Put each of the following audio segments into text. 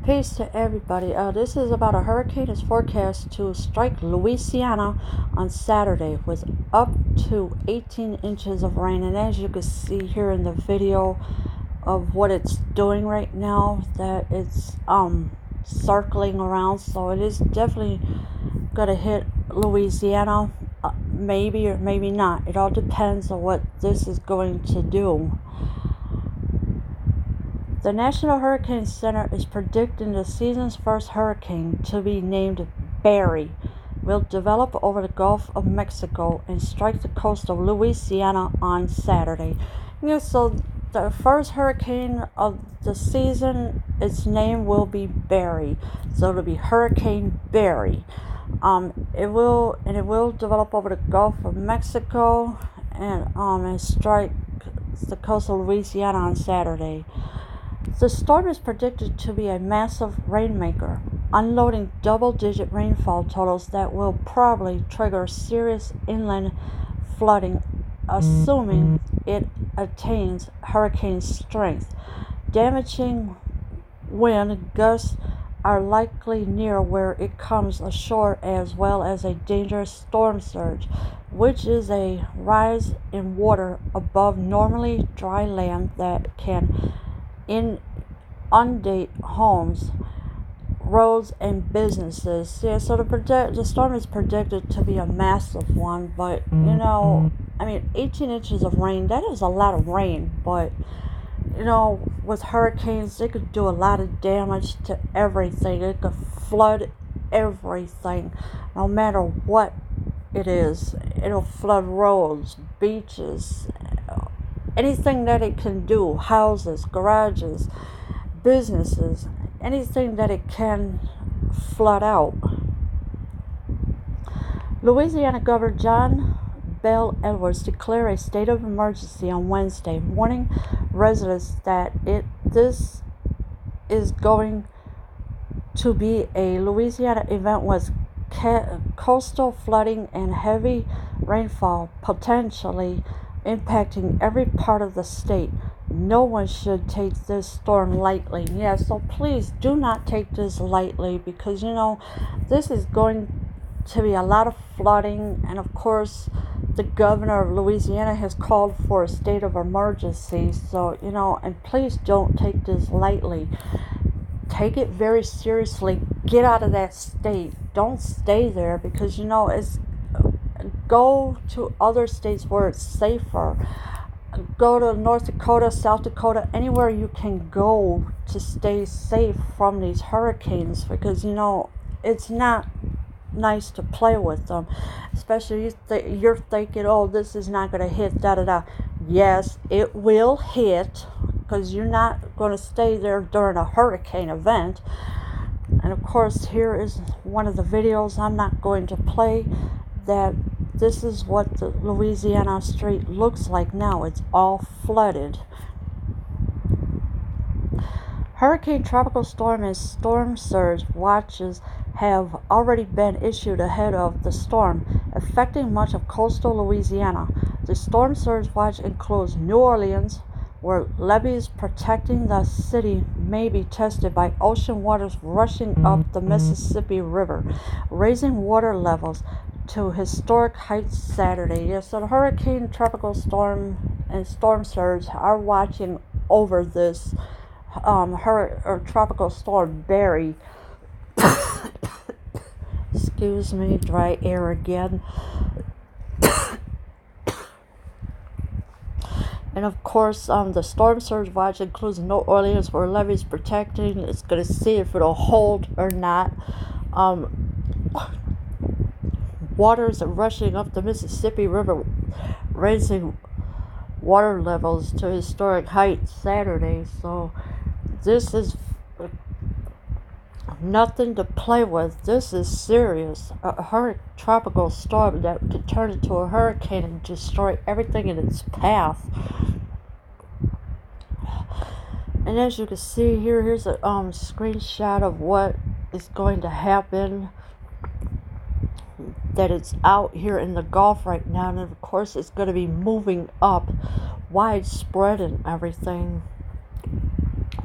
Peace to everybody. This is about a hurricane is forecast to strike Louisiana on Saturday with up to 18 inches of rain. And as you can see here in the video of what it's doing right now, that it's circling around. So it is definitely gonna hit Louisiana, maybe or maybe not. It all depends on what this is going to do. The National Hurricane Center is predicting the season's first hurricane, to be named Barry, will develop over the Gulf of Mexico and strike the coast of Louisiana on Saturday. So the first hurricane of the season, its name will be Barry. So it'll be Hurricane Barry. It will develop over the Gulf of Mexico and strike the coast of Louisiana on Saturday. The storm is predicted to be a massive rainmaker, unloading double-digit rainfall totals that will probably trigger serious inland flooding, assuming it attains hurricane strength. Damaging wind gusts are likely near where it comes ashore, as well as a dangerous storm surge, which is a rise in water above normally dry land that can inundate homes, roads, and businesses. So the storm is predicted to be a massive one, but 18 inches of rain, that is a lot of rain, but with hurricanes, they could do a lot of damage to everything. It could flood everything, no matter what it is. It'll flood roads, beaches, anything that it can do, houses, garages, businesses, anything that it can flood out. Louisiana Governor John Bel Edwards declared a state of emergency on Wednesday, warning residents that this is going to be a Louisiana event with coastal flooding and heavy rainfall potentially impacting every part of the state. No one should take this storm lightly. So please do not take this lightly, because this is going to be a lot of flooding, and of course the governor of Louisiana has called for a state of emergency. So and please don't take this lightly. Take it very seriously. Get out of that state. Don't stay there, because go to other states where it's safer. Go to North Dakota, South Dakota, anywhere you can go to stay safe from these hurricanes, because it's not nice to play with them, especially you're thinking, oh, this is not going to hit, da da da. Yes, it will hit, because you're not going to stay there during a hurricane event. And of course, here is one of the videos I'm not going to play, that this is what the Louisiana street looks like now. It's all flooded. Hurricane, tropical storm, and storm surge watches have already been issued ahead of the storm, affecting much of coastal Louisiana. The storm surge watch includes New Orleans, where levees protecting the city may be tested by ocean waters rushing up the Mississippi River, raising water levels to historic heights Saturday. So the hurricane, tropical storm, and storm surge are watching over this tropical storm Barry. Excuse me, dry air again. And of course, the storm surge watch includes New Orleans, where levees protecting. It's going to see if it'll hold or not. Waters are rushing up the Mississippi River, raising water levels to historic heights Saturday. So this is nothing to play with. This is serious. A tropical storm that could turn into a hurricane and destroy everything in its path. And as you can see here, here's a screenshot of what is going to happen. That it's out here in the Gulf right now, and of course it's going to be moving up widespread and everything.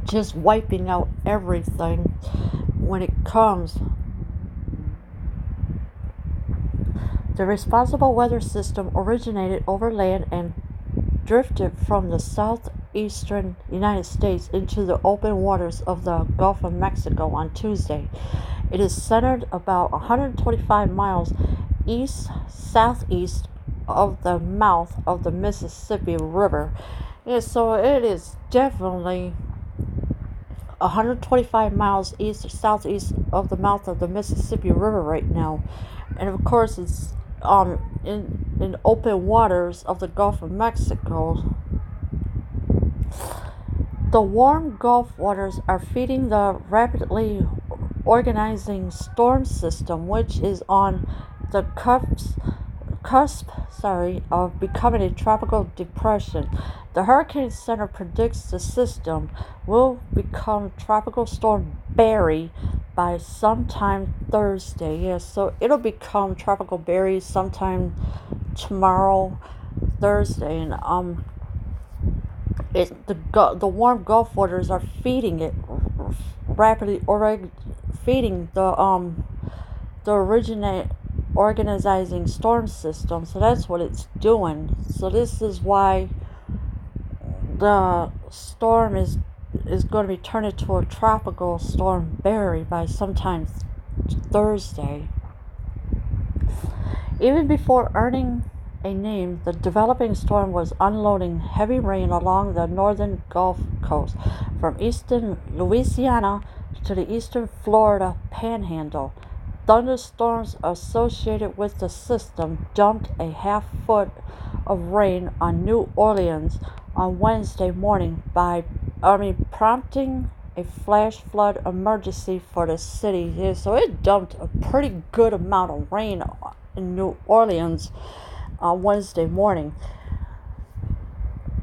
just wiping out everything when it comes. The responsible weather system originated over land and drifted from the southeastern United States into the open waters of the Gulf of Mexico on Tuesday. It is centered about 125 miles east-southeast of the mouth of the Mississippi River. Yeah, so it is definitely 125 miles east or southeast of the mouth of the Mississippi River right now. And of course, it's in open waters of the Gulf of Mexico. The warm Gulf waters are feeding the rapidly organizing storm system, which is on the cusp of becoming a tropical depression. The Hurricane Center predicts the system will become Tropical Storm Barry by sometime Thursday. Yes, so it'll become Tropical Barry sometime tomorrow, Thursday, and the warm Gulf waters are feeding it rapidly, feeding the organizing storm system. So that's what it's doing. So this is why the storm is going to be turned into a tropical storm Barry by sometime Thursday. Even before earning a name, the developing storm was unloading heavy rain along the northern Gulf Coast, from eastern Louisiana to the eastern Florida panhandle. Thunderstorms associated with the system dumped a half-foot of rain on New Orleans on Wednesday morning, prompting a flash flood emergency for the city. Yeah, so it dumped a pretty good amount of rain in New Orleans on Wednesday morning,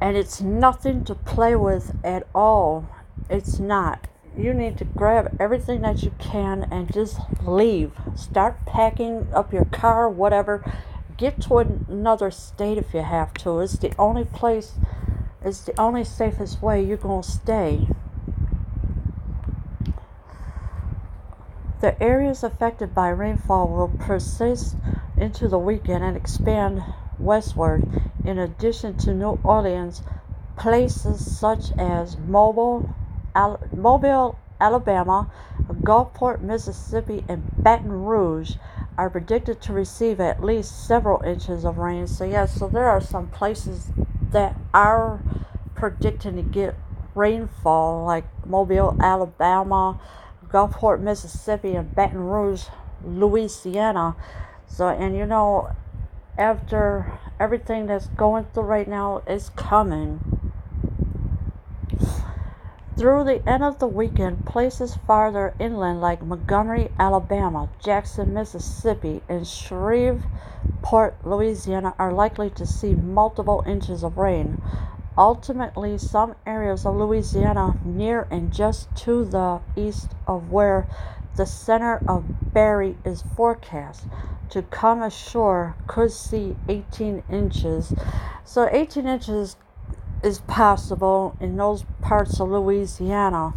and it's nothing to play with at all. It's not. You need to grab everything that you can and just leave. Start packing up your car, whatever. Get to another state if you have to. It's the only place, it's the only safest way you're going to stay. The areas affected by rainfall will persist into the weekend and expand westward. In addition to New Orleans, places such as Mobile, Alabama, Gulfport, Mississippi, and Baton Rouge are predicted to receive at least several inches of rain. So so there are some places that are predicting to get rainfall, like Mobile, Alabama, Gulfport, Mississippi, and Baton Rouge, Louisiana. So, and after everything that's going through right now is coming. Through the end of the weekend, places farther inland like Montgomery, Alabama, Jackson, Mississippi, and Shreveport, Louisiana are likely to see multiple inches of rain. Ultimately, some areas of Louisiana near and just to the east of where the center of Barry is forecast to come ashore could see 18 inches. So 18 inches is possible in those parts of Louisiana.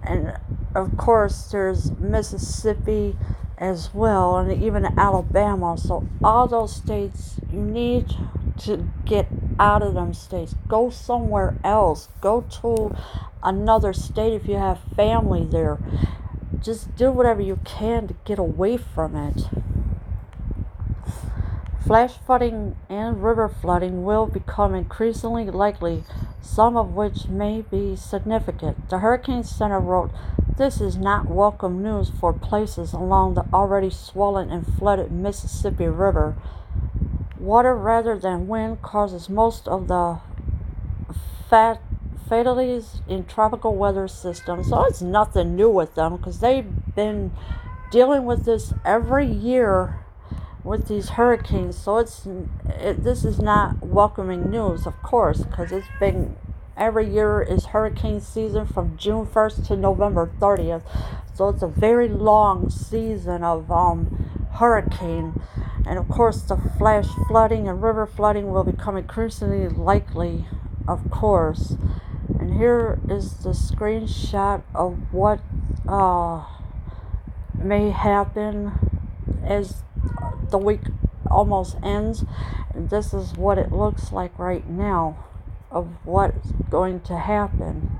And of course, there's Mississippi as well, and even Alabama. So all those states, you need to get out of them states. Go somewhere else. Go to another state if you have family there. Just do whatever you can to get away from it. Flash flooding and river flooding will become increasingly likely, some of which may be significant. The Hurricane Center wrote, "This is not welcome news for places along the already swollen and flooded Mississippi River. Water rather than wind causes most of the fatalities in tropical weather systems." So it's nothing new with them, because they've been dealing with this every year with these hurricanes. So this is not welcoming news, of course, because it's been every year is hurricane season from June 1st to November 30th. So it's a very long season of hurricane. And of course, the flash flooding and river flooding will become increasingly likely, of course. And And here is the screenshot of what may happen as the week almost ends. And this is what it looks like right now of what's going to happen.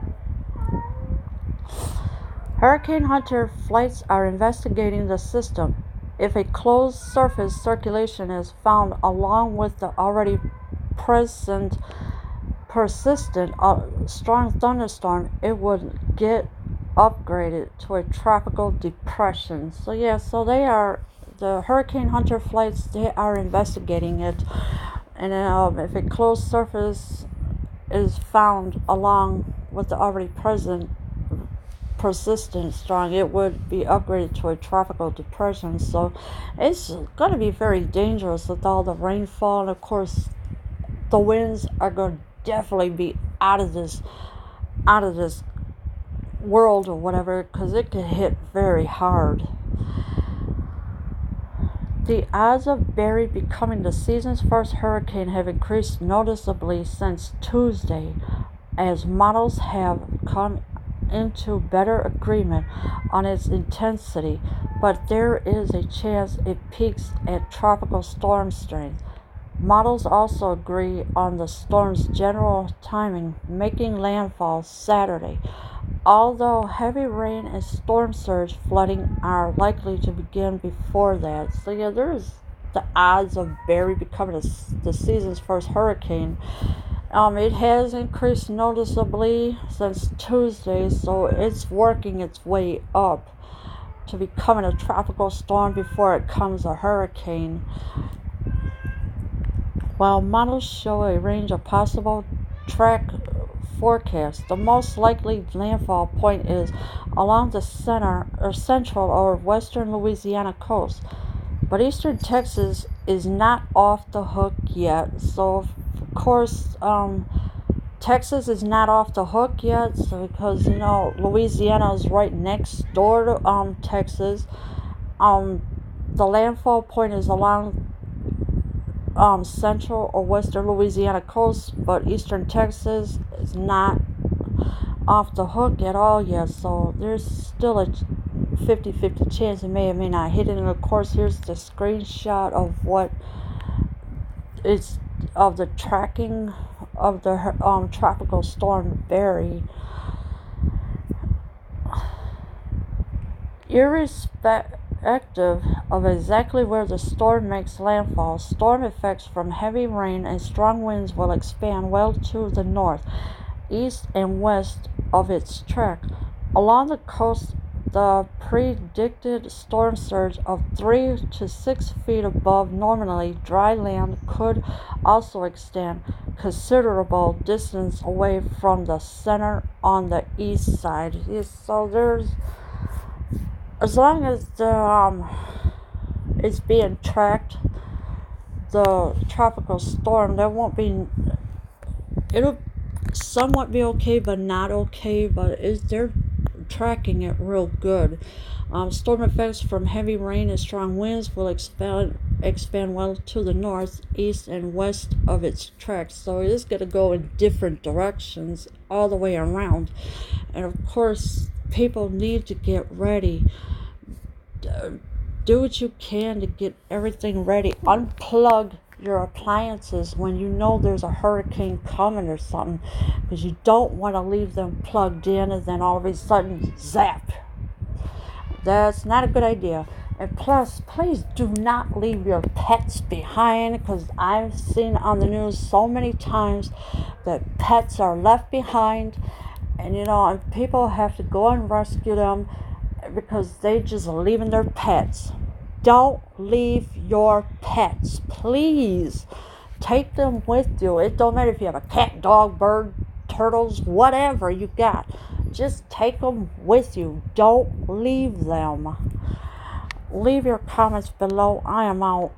Hurricane Hunter flights are investigating the system. If a closed surface circulation is found along with the already persistent strong thunderstorm, it would get upgraded to a tropical depression. So the Hurricane Hunter flights, they are investigating it. And if a closed surface is found along with the already persistent strong, it would be upgraded to a tropical depression. So it's going to be very dangerous with all the rainfall, and of course the winds are going to definitely be out of this world or whatever, because it can hit very hard. The odds of Barry becoming the season's first hurricane have increased noticeably since Tuesday, as models have come into better agreement on its intensity, but there is a chance it peaks at tropical storm strength. Models also agree on the storm's general timing, making landfall Saturday, although heavy rain and storm surge flooding are likely to begin before that. So there's the odds of Barry becoming the season's first hurricane. It has increased noticeably since Tuesday, so it's working its way up to becoming a tropical storm before it becomes a hurricane. While models show a range of possible track forecasts, the most likely landfall point is along the central or western Louisiana coast. But eastern Texas is not off the hook yet. So, of course, Texas is not off the hook yet, so because Louisiana is right next door to Texas. The landfall point is along central or western Louisiana coast, but eastern Texas is not off the hook at all yet, so there's still a 50-50 chance it may or may not hit it. And of course, here's the screenshot of what is of the tracking of the tropical storm Barry. Irrespective of exactly where the storm makes landfall, storm effects from heavy rain and strong winds will expand well to the north, east, and west of its track. Along the coast, the predicted storm surge of 3 to 6 feet above normally dry land could also extend considerable distance away from the center on the east side. So there's, as long as it's being tracked, the tropical storm, it'll somewhat be okay, but not okay. But they're tracking it real good. Storm effects from heavy rain and strong winds will expand well to the north, east, and west of its track. So it is going to go in different directions all the way around. And of course, people need to get ready. Do what you can to get everything ready. Unplug your appliances when you know there's a hurricane coming or something, because you don't want to leave them plugged in and then all of a sudden zap. That's not a good idea. And plus, please do not leave your pets behind, because I've seen on the news so many times that pets are left behind, and and people have to go and rescue them because they just leaving their pets. Don't leave your pets, please. Take them with you. It don't matter if you have a cat, dog, bird, turtles, whatever you got. Just take them with you. Don't leave them. Leave your comments below. I am out.